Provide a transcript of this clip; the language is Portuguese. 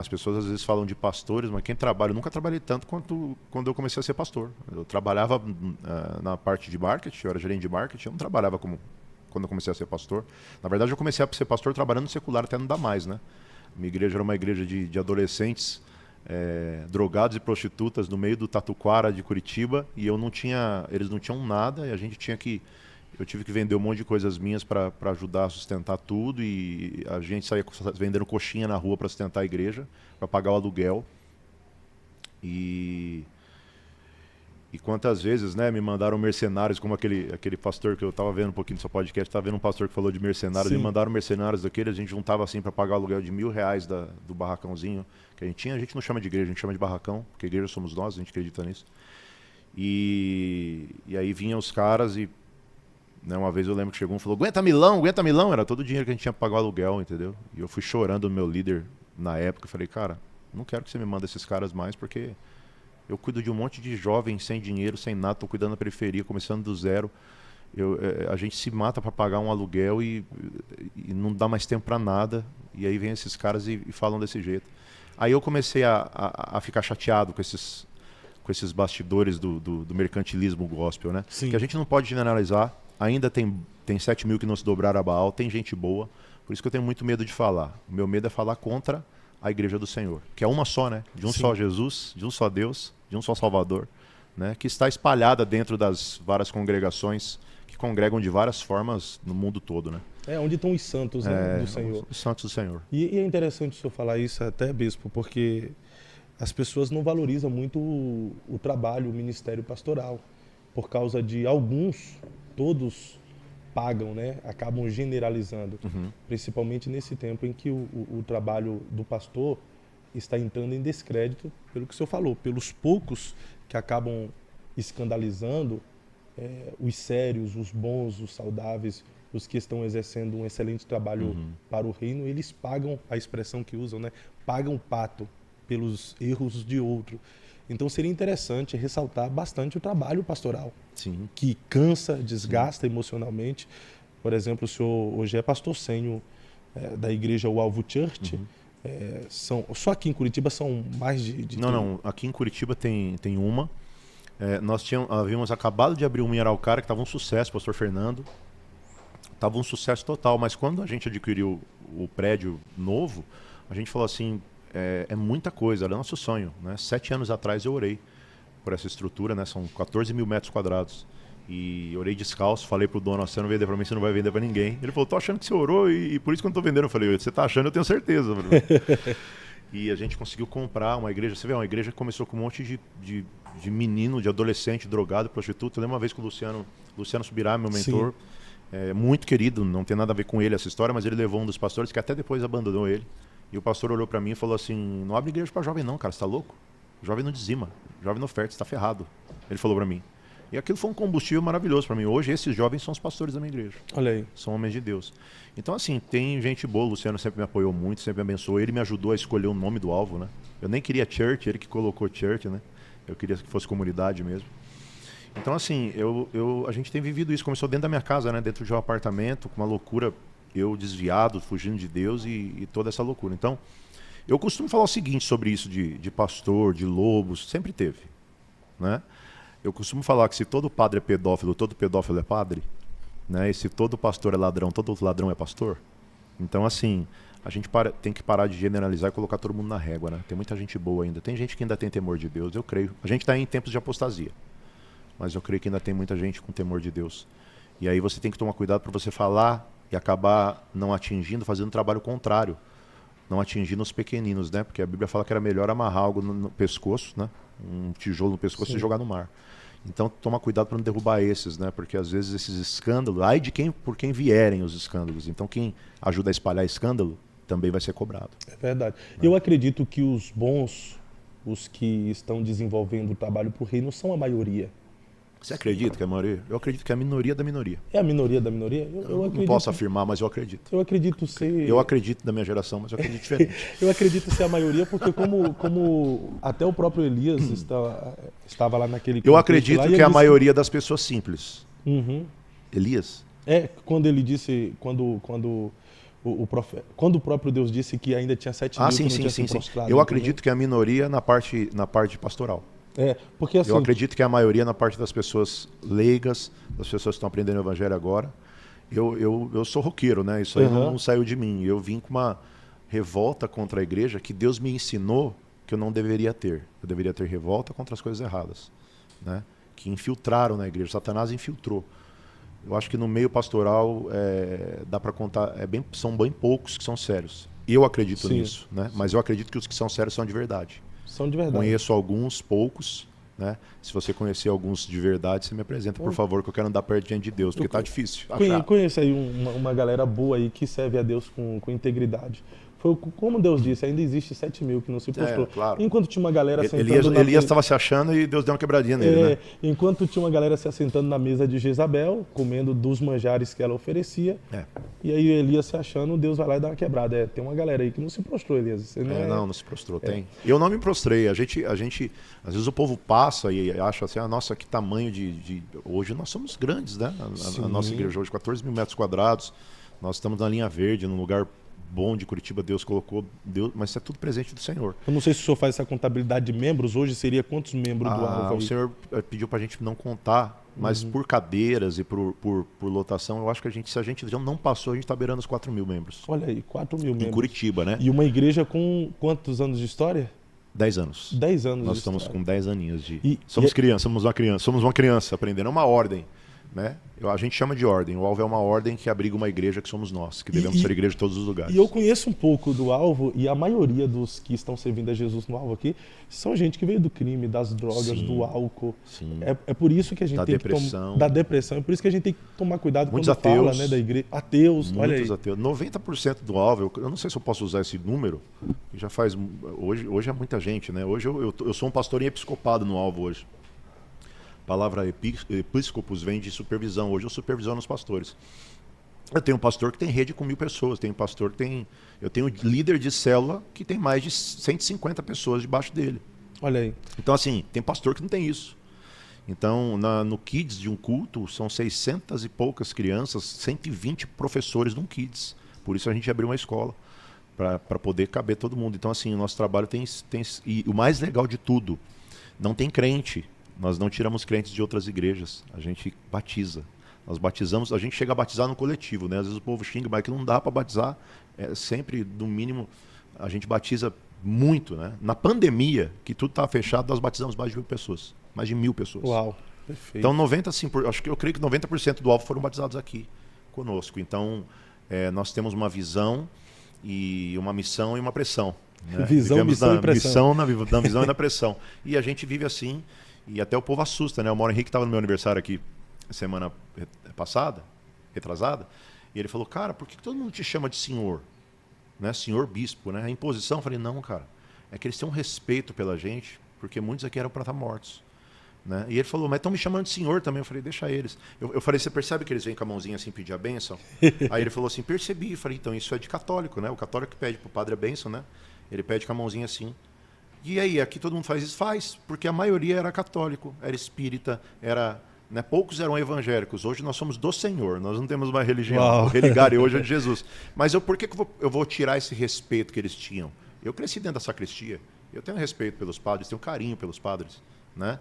as pessoas às vezes falam de pastores, mas quem trabalha, eu nunca trabalhei tanto quanto quando eu comecei a ser pastor. Eu trabalhava na parte de marketing, eu era gerente de marketing, eu não trabalhava como quando eu comecei a ser pastor. Na verdade, eu comecei a ser pastor trabalhando no secular, até não dá mais, né? Minha igreja era uma igreja de adolescentes, drogados e prostitutas no meio do Tatuquara de Curitiba, e eu não tinha, eles não tinham nada, e a gente tinha que eu tive que vender um monte de coisas minhas para ajudar a sustentar tudo, e a gente saía vendendo coxinha na rua para sustentar a igreja, para pagar o aluguel. E, e quantas vezes, né, me mandaram mercenários, como aquele pastor que eu estava vendo um pouquinho do seu podcast, estava vendo um pastor que falou de mercenários, me Sim. mandaram mercenários daquele, a gente juntava assim para pagar o aluguel de R$ 1.000 do barracãozinho que a gente tinha. A gente não chama de igreja, a gente chama de barracão, porque igreja somos nós, a gente acredita nisso. E aí vinham os caras e, né, uma vez eu lembro que chegou um e falou, aguenta milão, era todo o dinheiro que a gente tinha pra pagar o aluguel, entendeu? E eu fui chorando no meu líder na época, falei, cara, não quero que você me mande esses caras mais, porque eu cuido de um monte de jovens sem dinheiro, sem nada, tô cuidando da periferia, começando do zero. A gente se mata para pagar um aluguel e não dá mais tempo para nada, e aí vem esses caras e falam desse jeito. Aí eu comecei a ficar chateado com esses bastidores do mercantilismo gospel, né? Sim. Que a gente não pode generalizar. Ainda tem 7 mil que não se dobraram a Baal, tem gente boa. Por isso que eu tenho muito medo de falar. O meu medo é falar contra a igreja do Senhor, que é uma só, né? De um Sim. só Jesus, de um só Deus, de um só Salvador, né? Que está espalhada dentro das várias congregações que congregam de várias formas no mundo todo, né? Onde estão os santos, né, do Senhor. Os santos do Senhor. E é interessante o senhor falar isso até, bispo, porque as pessoas não valorizam muito o trabalho, o ministério pastoral, por causa de alguns, todos pagam, né? Acabam generalizando, principalmente nesse tempo em que o trabalho do pastor está entrando em descrédito, pelo que o senhor falou, pelos poucos que acabam escandalizando os sérios, os bons, os saudáveis, os que estão exercendo um excelente trabalho para o reino, eles pagam, a expressão que usam, né? Pagam pato pelos erros de outro. Então seria interessante ressaltar bastante o trabalho pastoral, Sim. que cansa, desgasta emocionalmente. Por exemplo, o senhor hoje é pastor sênior da igreja O Alvo Church. Só aqui em Curitiba são mais de Não, aqui em Curitiba tem uma. Nós havíamos acabado de abrir uma em Araucária, que estava um sucesso, pastor Fernando. Estava um sucesso total, mas quando a gente adquiriu o prédio novo, a gente falou assim, é muita coisa, era nosso sonho, né? 7 anos atrás eu orei por essa estrutura, né? São 14 mil metros quadrados. E orei descalço, falei pro dono, você não vender para mim, você não vai vender para ninguém. Ele falou, tô achando que você orou e por isso que eu não tô vendendo. Eu falei, você tá achando, eu tenho certeza. E a gente conseguiu comprar uma igreja, você vê, uma igreja que começou com um monte de menino, de adolescente, drogado, prostituta. Eu lembro uma vez que o Luciano Subirá, meu mentor, muito querido, não tem nada a ver com ele essa história, mas ele levou um dos pastores que até depois abandonou ele. E o pastor olhou para mim e falou assim, não abre igreja para jovem não, cara, você tá louco? Jovem não dizima, jovem não oferta, você tá ferrado. Ele falou para mim. E aquilo foi um combustível maravilhoso para mim. Hoje esses jovens são os pastores da minha igreja. Olha aí. São homens de Deus. Então assim, tem gente boa, o Luciano sempre me apoiou muito, sempre me abençoou. Ele me ajudou a escolher o nome do alvo, né? Eu nem queria church, ele que colocou church, né? Eu queria que fosse comunidade mesmo. Então assim, a gente tem vivido isso. Começou dentro da minha casa, né? Dentro de um apartamento, com uma loucura, eu desviado, fugindo de Deus e toda essa loucura. Então, eu costumo falar o seguinte sobre isso de pastor, de lobos, sempre teve, né? Eu costumo falar que se todo padre é pedófilo, todo pedófilo é padre, né? E se todo pastor é ladrão, todo ladrão é pastor. Então, assim, a gente tem que parar de generalizar e colocar todo mundo na régua, né? Tem muita gente boa ainda. Tem gente que ainda tem temor de Deus, eu creio. A gente está em tempos de apostasia, mas eu creio que ainda tem muita gente com temor de Deus. E aí você tem que tomar cuidado para você falar e acabar não atingindo, fazendo um trabalho contrário. Não atingindo os pequeninos, né? Porque a Bíblia fala que era melhor amarrar algo no pescoço, né? Um tijolo no pescoço e jogar no mar. Então, toma cuidado para não derrubar esses, né? Porque às vezes esses escândalos, ai de por quem vierem os escândalos. Então, quem ajuda a espalhar escândalo também vai ser cobrado. É verdade. Eu acredito que os bons, os que estão desenvolvendo o trabalho para o reino, são a maioria. Você acredita que é a maioria? Eu acredito que é a minoria da minoria. É a minoria da minoria? Eu acredito, não posso afirmar, mas eu acredito. Eu acredito ser... Eu acredito da minha geração, mas eu acredito diferente. Eu acredito ser a maioria, porque como até o próprio Elias estava lá naquele... Eu acredito que é a maioria das pessoas simples. Uhum. Elias? Quando ele disse, quando quando o próprio Deus disse que ainda tinha 7 mil sim, que não sim, tinha sim, se sim. prostrado. Eu acredito que é a minoria na parte pastoral. Porque assim, Eu acredito que é a maioria na parte das pessoas leigas, das pessoas que estão aprendendo o evangelho agora. Eu sou roqueiro, né? Isso aí não saiu de mim. Eu vim com uma revolta contra a igreja que Deus me ensinou que eu não deveria ter. Eu deveria ter revolta contra as coisas erradas, né? Que infiltraram na igreja. Satanás infiltrou. Eu acho que no meio pastoral dá para contar, são bem poucos que são sérios. Eu acredito nisso, né? Mas eu acredito que os que são sérios são de verdade. São de verdade. Conheço alguns, poucos, né? Se você conhecer alguns de verdade, você me apresenta, por favor, que eu quero andar perto diante de Deus, porque tá difícil. Conheço aí uma galera boa aí que serve a Deus com integridade. Foi como Deus disse, ainda existe 7 mil que não se prostrou. Claro. Enquanto tinha uma galera sentando... Elias estava se achando e Deus deu uma quebradinha nele, né? Enquanto tinha uma galera se assentando na mesa de Jezabel, comendo dos manjares que ela oferecia. E aí Elias se achando, Deus vai lá e dá uma quebrada. Tem uma galera aí que não se prostrou, Elias. Você não se prostrou, tem. Eu não me prostrei. A gente, às vezes o povo passa e acha assim, nossa, que tamanho de... Hoje nós somos grandes, né? A nossa igreja hoje, 14 mil metros quadrados. Nós estamos na linha verde, num lugar bom de Curitiba, Deus colocou, mas isso é tudo presente do Senhor. Eu não sei se o senhor faz essa contabilidade de membros, hoje seria quantos membros do Alvo aí? O Senhor pediu para a gente não contar, mas por cadeiras e por lotação, eu acho que se a gente não passou, a gente está beirando os 4 mil membros. Olha aí, 4 mil membros. Em Curitiba, né? E uma igreja com quantos anos de história? 10 anos. 10 anos. Nós estamos com 10 aninhos de... Somos uma criança aprendendo, é uma ordem. Né? A gente chama de ordem. O Alvo é uma ordem que abriga uma igreja que somos nós, que devemos ser igreja em todos os lugares. E eu conheço um pouco do Alvo, e a maioria dos que estão servindo a Jesus no Alvo aqui são gente que veio do crime, das drogas, do álcool. É por isso que a gente tem que tomar... Da depressão. É por isso que a gente tem que tomar cuidado quando fala, né, da igreja. Ateus, olha aí. Muitos ateus. 90% do Alvo, eu não sei se eu posso usar esse número, que já faz... Hoje é muita gente, né? Hoje eu sou um pastor em episcopado no Alvo hoje. A palavra episcopos vem de supervisão. Hoje eu supervisiono os pastores. Eu tenho um pastor que tem rede com 1000 pessoas. Eu tenho líder de célula que tem mais de 150 pessoas debaixo dele. Olha aí. Então, assim, tem pastor que não tem isso. Então, no Kids de um culto, são 600 e poucas crianças, 120 professores num Kids. Por isso a gente abriu uma escola, para poder caber todo mundo. Então, assim, o nosso trabalho tem... E o mais legal de tudo, não tem crente. Nós não tiramos crentes de outras igrejas, a gente batiza. Nós batizamos, a gente chega a batizar no coletivo, né? Às vezes o povo xinga, mas que não dá para batizar. Sempre, no mínimo, a gente batiza muito, né? Na pandemia, que tudo estava fechado, nós batizamos mais de 1000 pessoas. Mais de 1000 pessoas. Uau, perfeito. Então, eu creio que 90% do alvo foram batizados aqui conosco. Então, nós temos uma visão, e uma missão e uma pressão. Né? Missão e pressão. Na visão e na pressão. E a gente vive assim. E até o povo assusta, né? O Mauro Henrique estava no meu aniversário aqui semana passada, retrasada, e ele falou, cara, por que todo mundo te chama de senhor? Né? Senhor bispo, né? A imposição, eu falei, não, cara, é que eles têm um respeito pela gente, porque muitos aqui eram para estar mortos. Né? E ele falou, mas estão me chamando de senhor também. Eu falei, deixa eles. Eu falei, você percebe que eles vêm com a mãozinha assim pedir a bênção? Aí ele falou assim, percebi. Eu falei, então isso é de católico, né? O católico que pede para o padre a bênção, né? Ele pede com a mãozinha assim. E aí, aqui todo mundo faz isso? Faz, porque a maioria era católico, era espírita, né, poucos eram evangélicos. Hoje nós somos do Senhor, nós não temos uma religião. Uau. O religário hoje é de Jesus. Mas por que eu vou tirar esse respeito que eles tinham? Eu cresci dentro da sacristia, eu tenho respeito pelos padres, tenho carinho pelos padres, né?